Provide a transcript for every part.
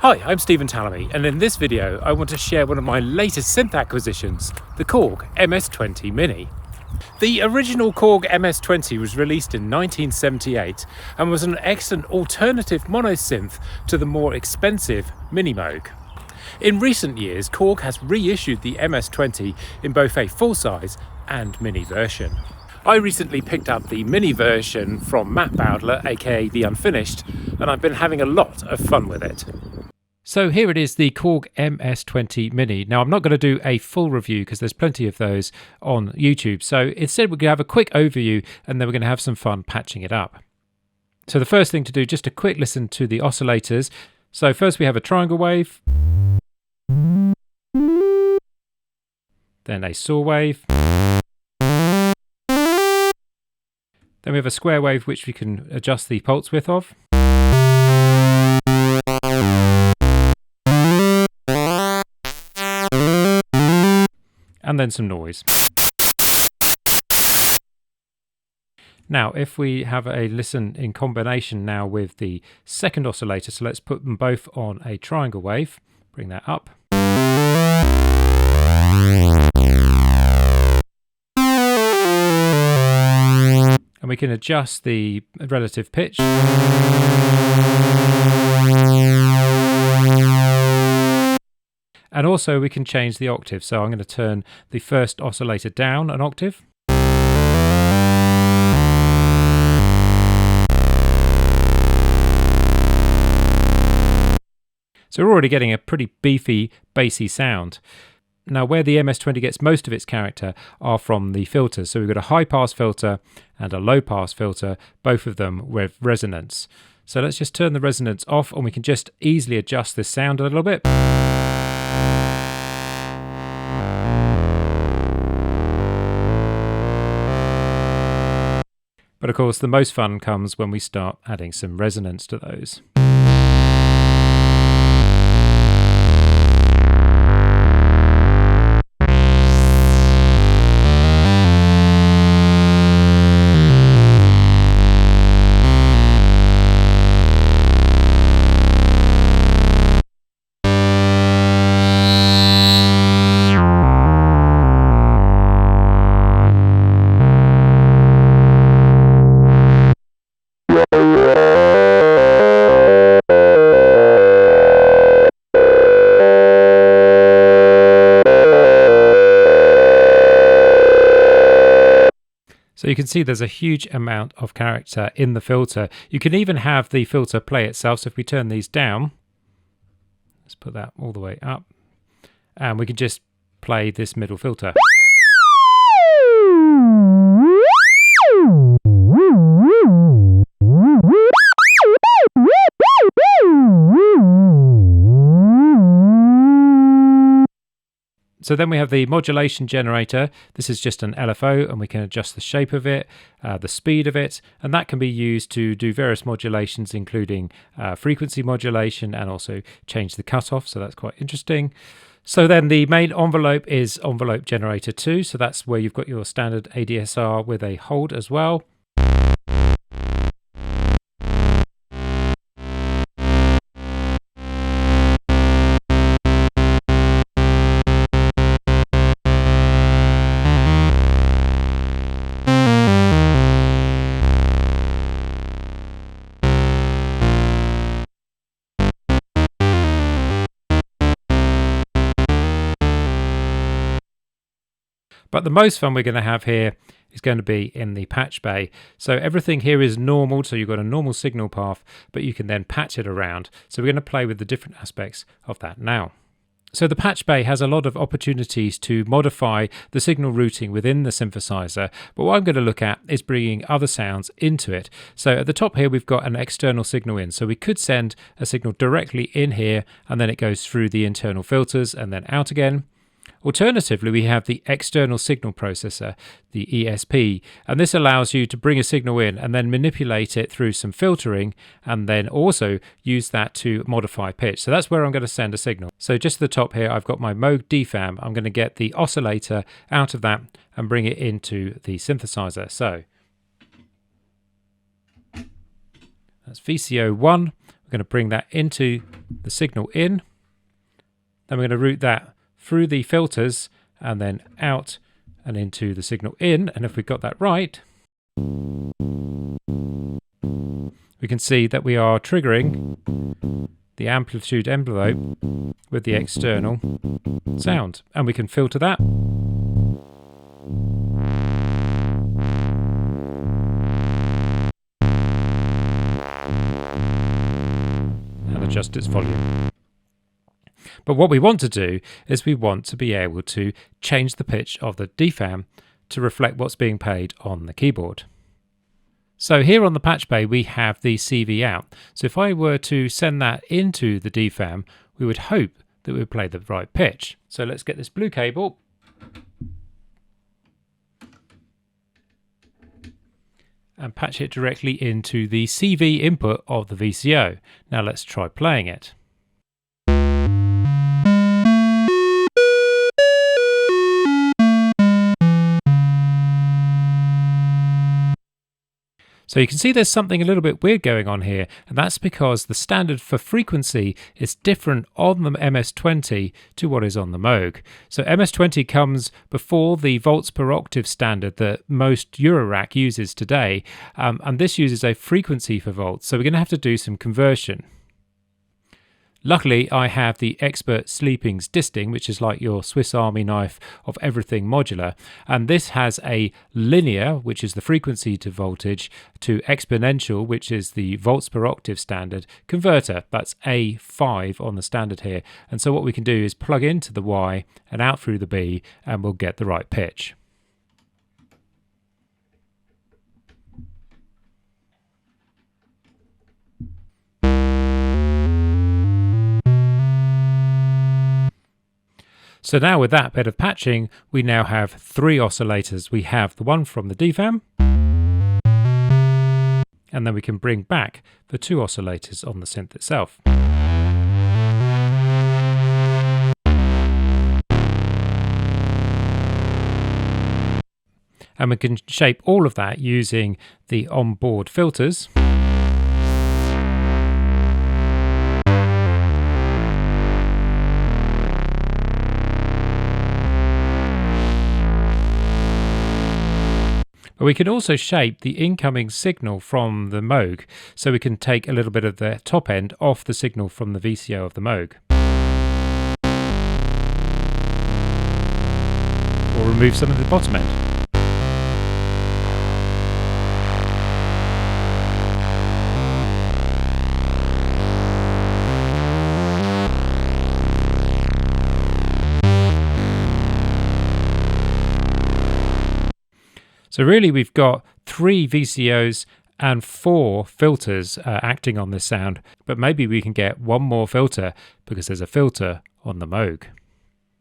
Hi, I'm Stephen Tallamy, and in this video I want to share one of my latest synth acquisitions, the Korg MS20 Mini. The original Korg MS20 was released in 1978 and was an excellent alternative monosynth to the more expensive Mini Moog. In recent years, Korg has reissued the MS20 in both a full-size and mini version. I recently picked up the mini version from Matt Bowdler, aka The Unfinished, and I've been having a lot of fun with it. So here it is, the Korg MS20 Mini. Now I'm not going to do a full review because there's plenty of those on YouTube. So instead we're going to have a quick overview and then we're going to have some fun patching it up. So the first thing to do, just a quick listen to the oscillators. So first we have a triangle wave, then a saw wave, then we have a square wave which we can adjust the pulse width of. And then some noise. Now, if we have a listen in combination now with the second oscillator, so let's put them both on a triangle wave, bring that up. And we can adjust the relative pitch. And also we can change the octave. So I'm going to turn the first oscillator down an octave. So we're already getting a pretty beefy, bassy sound. Now where the MS20 gets most of its character are from the filters. So we've got a high pass filter and a low pass filter, both of them with resonance. So let's just turn the resonance off and we can just easily adjust this sound a little bit. But of course, the most fun comes when we start adding some resonance to those. So you can see there's a huge amount of character in the filter. You can even have the filter play itself. So if we turn these down, let's put that all the way up, and we can just play this middle filter. So then we have the modulation generator. This is just an LFO and we can adjust the shape of it, the speed of it, and that can be used to do various modulations, including frequency modulation, and also change the cutoff. So that's quite interesting. So then the main envelope is envelope generator 2. So that's where you've got your standard ADSR with a hold as well. But the most fun we're going to have here is going to be in the patch bay. So everything here is normal, so you've got a normal signal path, but you can then patch it around. So we're going to play with the different aspects of that now. So the patch bay has a lot of opportunities to modify the signal routing within the synthesizer, but what I'm going to look at is bringing other sounds into it. So at the top here we've got an external signal in, so we could send a signal directly in here and then it goes through the internal filters and then out again. Alternatively, we have the external signal processor, the ESP, and this allows you to bring a signal in and then manipulate it through some filtering and then also use that to modify pitch. So that's where I'm going to send a signal. So just at the top here, I've got my Moog DFAM. I'm going to get the oscillator out of that and bring it into the synthesizer. So that's VCO 1. We're We're going to bring that into the signal in. Then we're going to route that through the filters and then out and into the signal in. And if we got that right, we can see that we are triggering the amplitude envelope with the external sound. And we can filter that. And adjust its volume. But what we want to do is we want to be able to change the pitch of the DFAM to reflect what's being played on the keyboard. So here on the patch bay we have the CV out. So if I were to send that into the DFAM, we would hope that we would play the right pitch. So let's get this blue cable and patch it directly into the CV input of the VCO. Now let's try playing it. So you can see there's something a little bit weird going on here, and that's because the standard for frequency is different on the MS20 to what is on the Moog. So MS20 comes before the volts per octave standard that most Eurorack uses today, and this uses a frequency for volts, so we're going to have to do some conversion. Luckily, I have the Expert Sleeping's disting, which is like your Swiss Army knife of everything modular. And this has a linear, which is the frequency to voltage, to exponential, which is the volts per octave standard, converter. That's A5 on the standard here. And so what we can do is plug into the Y and out through the B, and we'll get the right pitch. So now with that bit of patching, we now have 3 oscillators. We have the one from the DFAM, and then we can bring back the 2 oscillators on the synth itself. And we can shape all of that using the onboard filters. But we can also shape the incoming signal from the Moog, so we can take a little bit of the top end off the signal from the VCO of the Moog. Or remove some of the bottom end. So really we've got 3 VCOs and 4 filters acting on this sound, but maybe we can get one more filter because there's a filter on the Moog.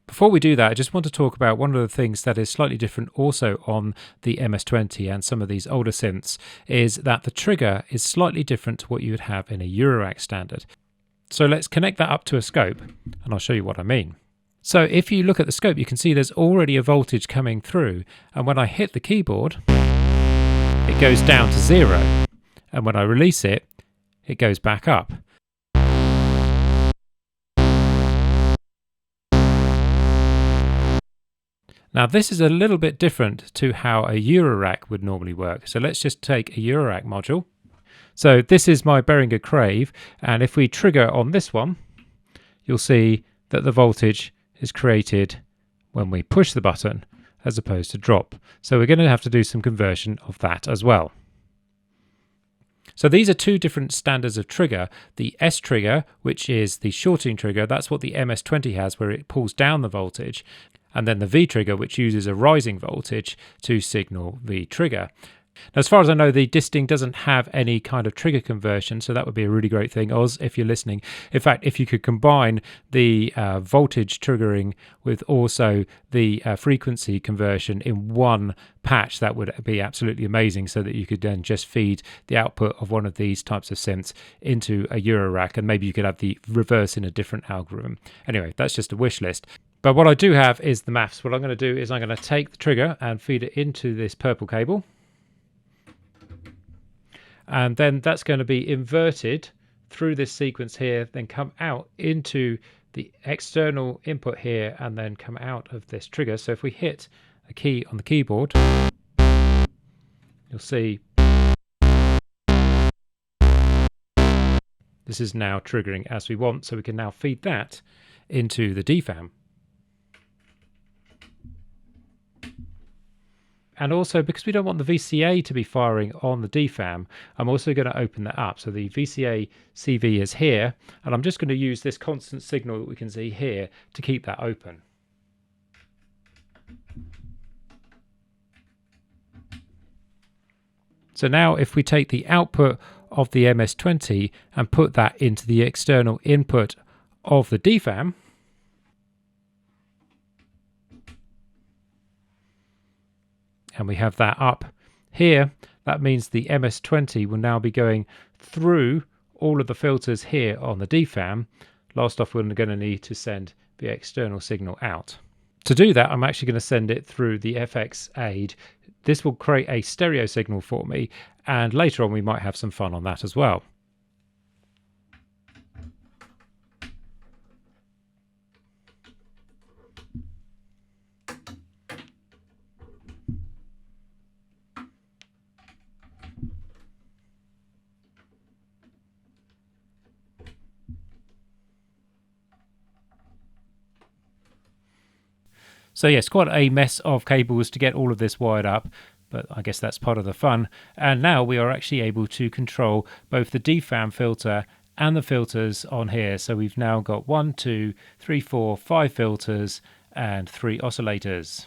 Before we do that, I just want to talk about one of the things that is slightly different also on the MS20 and some of these older synths, is that the trigger is slightly different to what you would have in a Eurorack standard. So let's connect that up to a scope and I'll show you what I mean. So if you look at the scope, you can see there's already a voltage coming through, and when I hit the keyboard, it goes down to 0, and when I release it, it goes back up. Now this is a little bit different to how a Eurorack would normally work. So let's just take a Eurorack module. So this is my Behringer Crave, and if we trigger on this one, you'll see that the voltage is created when we push the button as opposed to drop. So we're going to have to do some conversion of that as well. So these are 2 different standards of trigger. The S trigger, which is the shorting trigger, that's what the MS20 has, where it pulls down the voltage, and then the V trigger, which uses a rising voltage to signal the trigger. Now, as far as I know, the disting doesn't have any kind of trigger conversion, so that would be a really great thing, Oz, if you're listening. In fact, if you could combine the voltage triggering with also the frequency conversion in one patch, that would be absolutely amazing, so that you could then just feed the output of one of these types of synths into a Eurorack, and maybe you could have the reverse in a different algorithm. Anyway, that's just a wish list. But what I do have is the maths. What I'm going to do is I'm going to take the trigger and feed it into this purple cable. And then that's going to be inverted through this sequence here, then come out into the external input here, and then come out of this trigger. So if we hit a key on the keyboard, you'll see this is now triggering as we want, so we can now feed that into the DFAM. And also, because we don't want the VCA to be firing on the DFAM, I'm also going to open that up. So the VCA CV is here, and I'm just going to use this constant signal that we can see here to keep that open. So now if we take the output of the MS20 and put that into the external input of the DFAM, and we have that up here, that means the MS20 will now be going through all of the filters here on the DFAM. Last off, we're going to need to send the external signal out. To do that, I'm actually going to send it through the FX aid. This will create a stereo signal for me, and later on we might have some fun on that as well. So yes, quite a mess of cables to get all of this wired up, but I guess that's part of the fun. And now we are actually able to control both the DFAM filter and the filters on here. So we've now got 1, 2, 3, 4, 5 filters and 3 oscillators.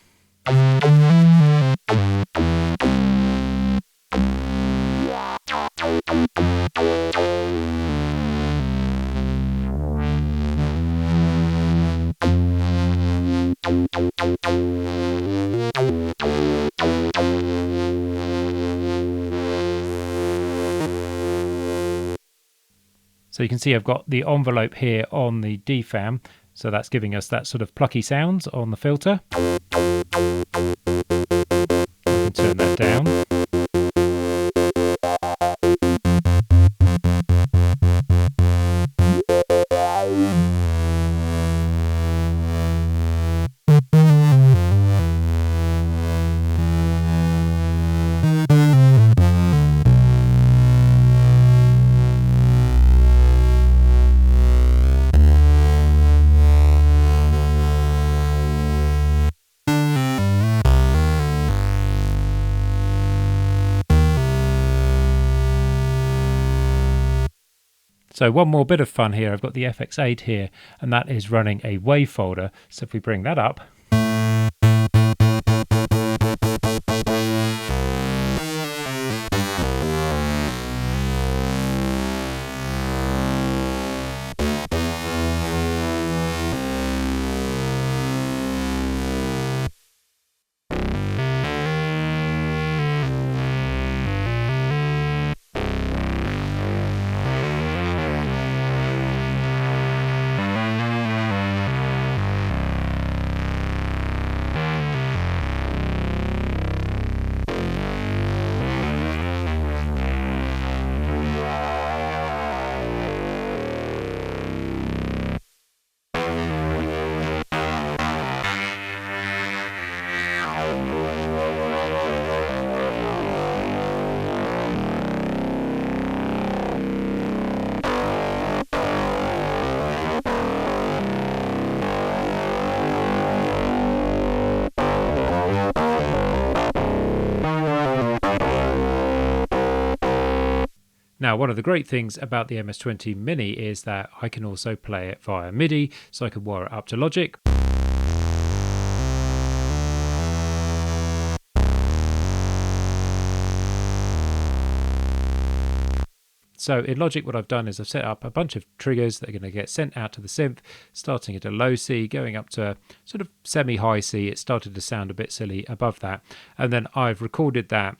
So you can see I've got the envelope here on the DFAM, so that's giving us that sort of plucky sounds on the filter. We can turn that down. So one more bit of fun here, I've got the FX8 here, and that is running a wave folder. So if we bring that up, now, one of the great things about the MS20 Mini is that I can also play it via MIDI, so I can wire it up to Logic. So in Logic, what I've done is I've set up a bunch of triggers that are going to get sent out to the synth, starting at a low C, going up to sort of semi-high C. It started to sound a bit silly above that. And then I've recorded that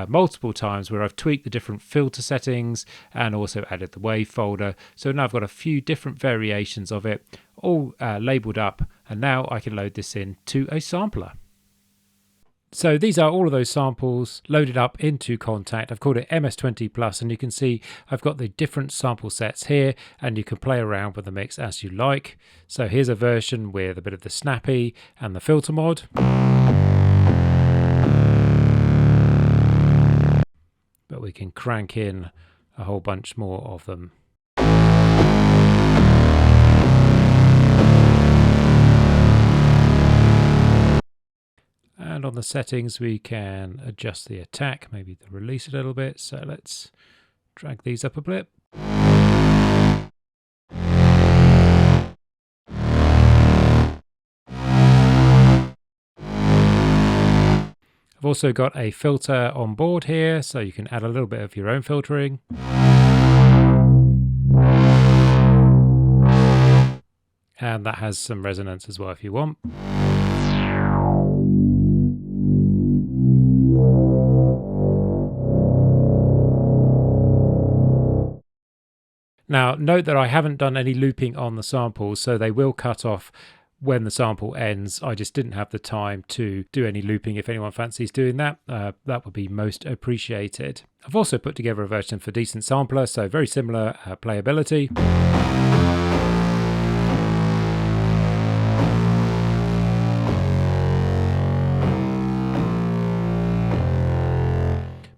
multiple times where I've tweaked the different filter settings and also added the wave folder. So now I've got a few different variations of it all labeled up, and now I can load this in to a sampler. So these are all of those samples loaded up into Kontakt. I've called it MS20 Plus, and you can see I've got the different sample sets here, and you can play around with the mix as you like. So here's a version with a bit of the snappy and the filter mod. But we can crank in a whole bunch more of them. And on the settings, we can adjust the attack, maybe the release a little bit. So let's drag these up a bit. I've also got a filter on board here, so you can add a little bit of your own filtering. And that has some resonance as well if you want. Now, note that I haven't done any looping on the samples, so they will cut off when the sample ends. I just didn't have the time to do any looping. If anyone fancies doing that, that would be most appreciated. I've also put together a version for Decent Sampler, so very similar playability.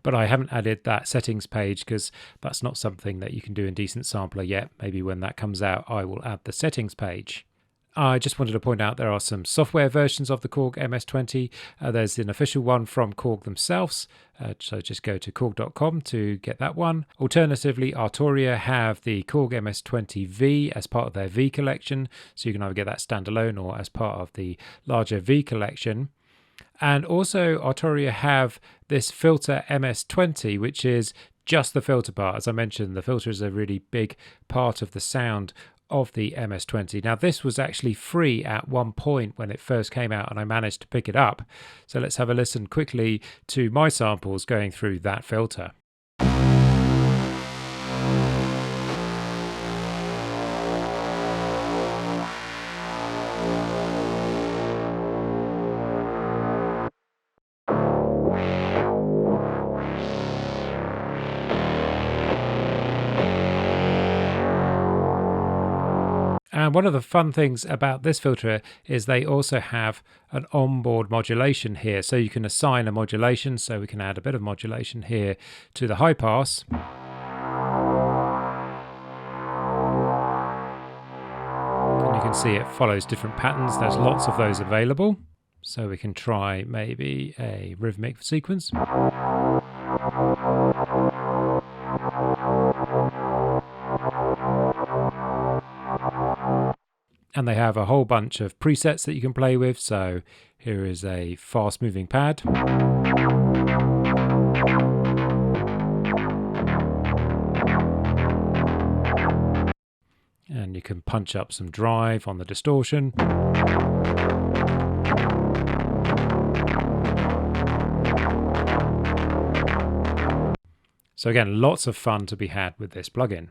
But I haven't added that settings page because that's not something that you can do in Decent Sampler yet. Maybe when that comes out, I will add the settings page. I just wanted to point out there are some software versions of the Korg MS20. There's an official one from Korg themselves, so just go to korg.com to get that one. Alternatively, Arturia have the Korg MS20 V as part of their V collection, so you can either get that standalone or as part of the larger V collection. And also Arturia have this filter MS20, which is just the filter part. As I mentioned, the filter is a really big part of the sound of the MS20. Now this was actually free at one point when it first came out, and I managed to pick it up. So let's have a listen quickly to my samples going through that filter. And one of the fun things about this filter is they also have an onboard modulation here. So you can assign a modulation. So we can add a bit of modulation here to the high pass. And you can see it follows different patterns. There's lots of those available. So we can try maybe a rhythmic sequence. And they have a whole bunch of presets that you can play with. So here is a fast moving pad. And you can punch up some drive on the distortion. So again, lots of fun to be had with this plugin.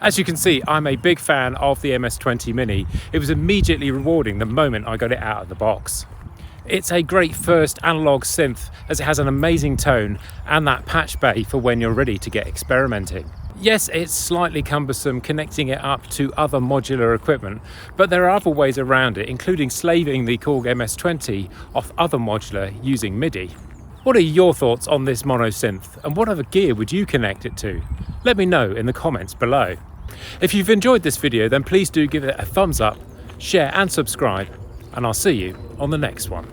As you can see, I'm a big fan of the MS20 Mini. It was immediately rewarding the moment I got it out of the box. It's a great first analog synth as it has an amazing tone and that patch bay for when you're ready to get experimenting. Yes, it's slightly cumbersome connecting it up to other modular equipment, but there are other ways around it, including slaving the Korg MS20 off other modular using MIDI. What are your thoughts on this mono synth, and what other gear would you connect it to? Let me know in the comments below. If you've enjoyed this video, then please do give it a thumbs up, share and subscribe, and I'll see you on the next one.